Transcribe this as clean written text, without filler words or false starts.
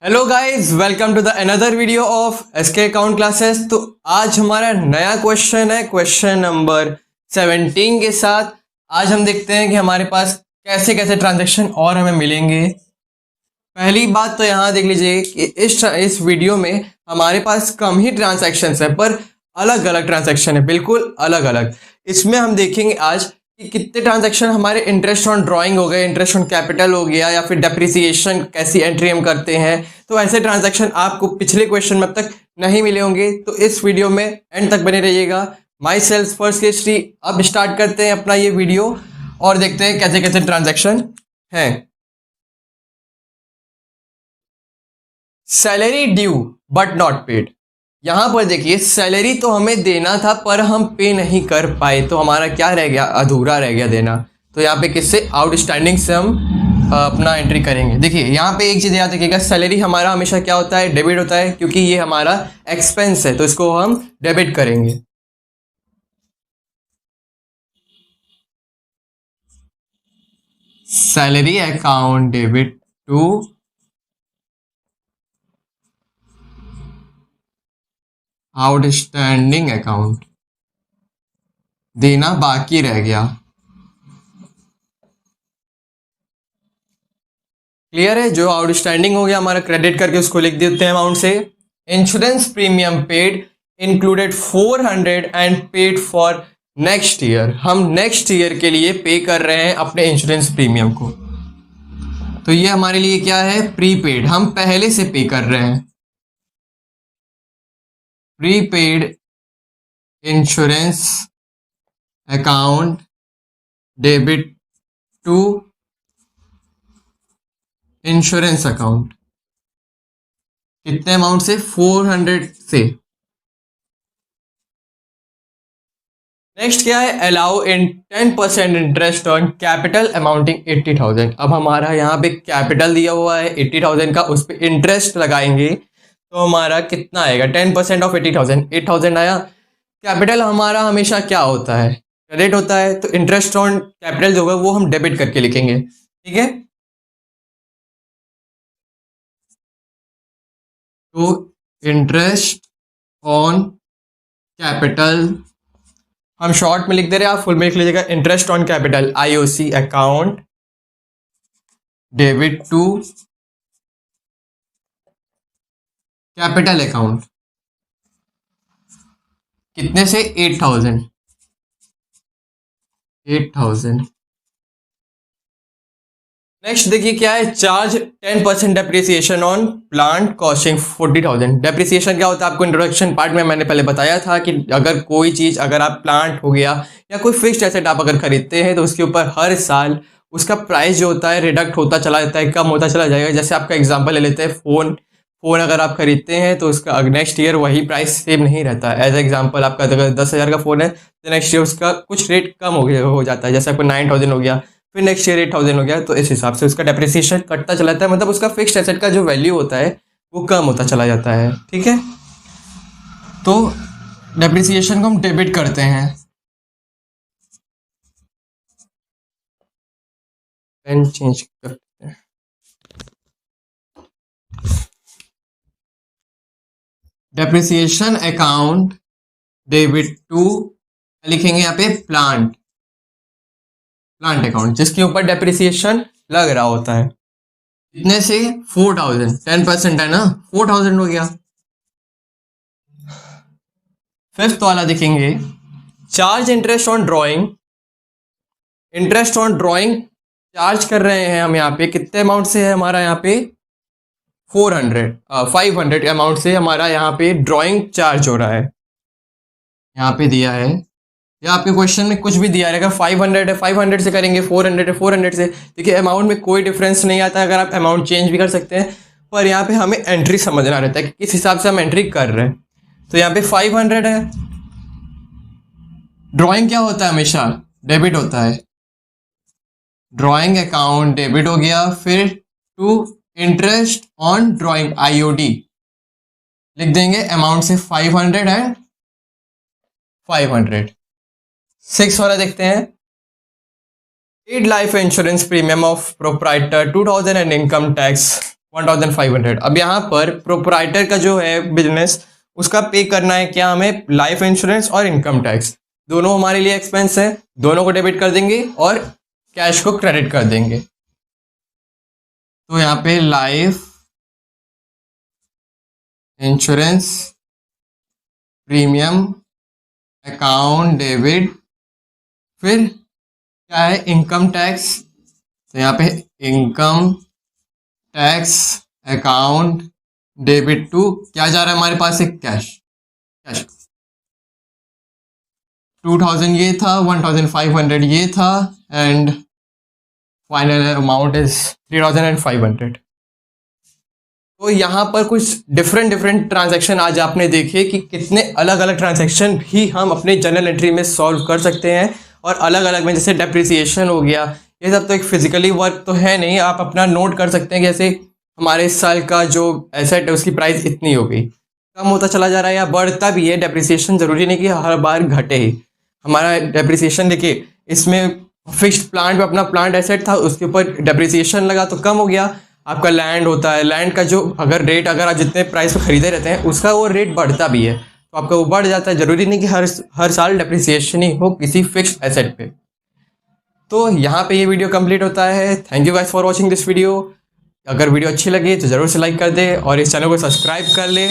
Hello guys, welcome to the another video of SK account classes. तो आज हमारा नया क्वेश्चन है, क्वेश्चन नंबर 17 के साथ। आज हम देखते हैं कि हमारे पास कैसे कैसे ट्रांजैक्शन और हमें मिलेंगे। पहली बात तो यहाँ देख लीजिए कि इस वीडियो में हमारे पास कम ही ट्रांजैक्शंस है, पर अलग अलग ट्रांजैक्शन है, बिल्कुल अलग अलग। इसमें हम देखेंगे आज कि कितने ट्रांजैक्शन हमारे इंटरेस्ट ऑन ड्राइंग हो गए, इंटरेस्ट ऑन कैपिटल हो गया, या फिर डेप्रिसिएशन कैसी एंट्री हम करते हैं। तो ऐसे ट्रांजैक्शन आपको पिछले क्वेश्चन में अब तक नहीं मिले होंगे, तो इस वीडियो में एंड तक बने रहिएगा। My sales first history. अब स्टार्ट करते हैं अपना ये वीडियो और देखते हैं कैसे कैसे ट्रांजैक्शन हैं। Salary due but not paid. यहां पर देखिए, सैलरी तो हमें देना था पर हम पे नहीं कर पाए, तो हमारा क्या रह गया, अधूरा रह गया देना। तो यहाँ पे किससे, आउटस्टैंडिंग से हम अपना एंट्री करेंगे। देखिए यहाँ पे एक चीज़ याद रखिएगा, सैलरी हमारा हमेशा क्या होता है, डेबिट होता है, क्योंकि ये हमारा एक्सपेंस है, तो इसको हम डेबिट करेंगे। Salary account debit to outstanding account, देना बाकी रह गया। क्लियर है, जो आउटस्टैंडिंग हो गया हमारा क्रेडिट करके उसको लिख देते हैं अमाउंट से। Insurance premium paid included 400 and paid for next year. हम नेक्स्ट ईयर के लिए पे कर रहे हैं अपने इंश्योरेंस प्रीमियम को, तो ये हमारे लिए क्या है, प्रीपेड, हम पहले से पे कर रहे हैं। Prepaid insurance account debit to insurance account, कितने अमाउंट से, 400 से। नेक्स्ट क्या है, allow in 10% interest on capital amounting 80,000। अब हमारा यहाँ पे कैपिटल दिया हुआ है 80,000 का, उस पर इंटरेस्ट लगाएंगे तो हमारा कितना आएगा, 10% ऑफ 80,000, 8,000 आया। कैपिटल हमारा हमेशा क्या होता है, क्रेडिट होता है, तो इंटरेस्ट ऑन कैपिटल जो होगा वो हम डेबिट करके लिखेंगे, ठीक है। तो इंटरेस्ट ऑन कैपिटल हम शॉर्ट में लिख दे रहे हैं, आप फुल में लिख लीजिएगा, interest on capital IOC account debit to capital account, कितने से, 8,000। नेक्स्ट देखिए क्या है, charge 10% depreciation on plant costing 40,000। Depreciation क्या होता है, आपको इंट्रोडक्शन पार्ट में मैंने पहले बताया था कि अगर कोई चीज़, अगर आप प्लांट हो गया या कोई फिक्स्ड एसेट आप अगर खरीदते हैं तो उसके ऊपर हर साल उसका प्राइस जो होता है रिडक्ट होता चला जाता है, कम होता चला जाएगा। जैसे आपका एग्जाम्पल ले लेते हैं, फ़ोन अगर आप खरीदते हैं तो उसका नेक्स्ट ईयर वही प्राइस सेम नहीं रहता। एज एग्जाम्पल आपका अगर 10,000 का फ़ोन है तो नेक्स्ट ईयर उसका कुछ रेट कम हो जाता है, जैसे आपको 9,000 हो गया, फिर नेक्स्ट ईयर 8,000 हो गया, तो इस हिसाब से उसका डेप्रिसिएशन कटता चला जाता है, मतलब उसका फिक्स्ड एसेट का जो वैल्यू होता है वो कम होता चला जाता है, ठीक है। तो डेप्रिसिएशन को हम डेबिट करते हैं। पेन चेंज करते हैं। डेप्रिसिएशन अकाउंट डेबिट टू, लिखेंगे यहाँ पे प्लांट अकाउंट, जिसके ऊपर डेप्रिसिएशन लग रहा होता है। कितने से, 4,000, 10% है ना, 4,000 हो गया। फिफ्थ वाला देखेंगे, charge interest on drawing. Interest on drawing charge कर रहे हैं हम यहाँ पे, कितने अमाउंट से है हमारा यहाँ पे, 500 अमाउंट से हमारा यहाँ पे ड्राइंग चार्ज हो रहा है। यहाँ पे दिया है, या आपके क्वेश्चन में कुछ भी दिया रहेगा, 500 है 500 से करेंगे, 400 है 400 से। देखिए अमाउंट में कोई डिफरेंस नहीं आता, अगर आप अमाउंट चेंज भी कर सकते हैं, पर यहाँ पे हमें एंट्री समझना रहता है कि किस हिसाब से हम एंट्री कर रहे हैं। तो यहाँ पे 500 है। ड्राइंग क्या होता है, हमेशा डेबिट होता है, ड्राइंग अकाउंट डेबिट हो गया। फिर to interest on drawing IOD लिख देंगे, अमाउंट से 500 एंड 500। 6 वाला देखते हैं, paid life insurance premium of proprietor 2,000 and income tax 1500। अब यहाँ पर प्रोपराइटर का जो है बिजनेस, उसका पे करना है क्या हमें, लाइफ इंश्योरेंस और इनकम टैक्स। दोनों हमारे लिए एक्सपेंस है, दोनों को डेबिट कर देंगे और कैश को क्रेडिट कर देंगे। तो यहाँ पे life insurance premium account debit, फिर क्या है, इनकम टैक्स। तो यहाँ पे income tax account debit to क्या जा रहा है हमारे पास, एक कैश। 2000 ये था, 1500 ये था, एंड फाइनल अमाउंट इज 3500। तो यहाँ पर कुछ डिफरेंट ट्रांजैक्शन आज आपने देखे कि कितने अलग अलग ट्रांजैक्शन भी हम अपने जर्नल एंट्री में सॉल्व कर सकते हैं, और अलग अलग में जैसे डेप्रिसिएशन हो गया, ये सब तो एक फिजिकली वर्क तो है नहीं, आप अपना नोट कर सकते हैं। जैसे हमारे इस साल का जो एसेट है उसकी प्राइस इतनी हो गई, कम होता चला जा रहा है या बढ़ता भी है। डेप्रिसिएशन जरूरी नहीं कि हर बार घटे ही। हमारा डेप्रिसिएशन देखिए, इसमें फिक्स्ड प्लांट पे अपना प्लांट एसेट था, उसके ऊपर डेप्रिसिएशन लगा तो कम हो गया। आपका लैंड होता है, लैंड का जो अगर रेट, अगर आप जितने प्राइस पे खरीदे रहते हैं उसका वो रेट बढ़ता भी है, तो आपका वो बढ़ जाता है। जरूरी नहीं कि हर साल डेप्रिसिएशन ही हो किसी फिक्स्ड एसेट पे। तो यहाँ पे ये वीडियो कंप्लीट होता है। Thank you guys for watching this video. अगर वीडियो अच्छी लगी तो ज़रूर से लाइक कर दे और इस चैनल को सब्सक्राइब कर ले।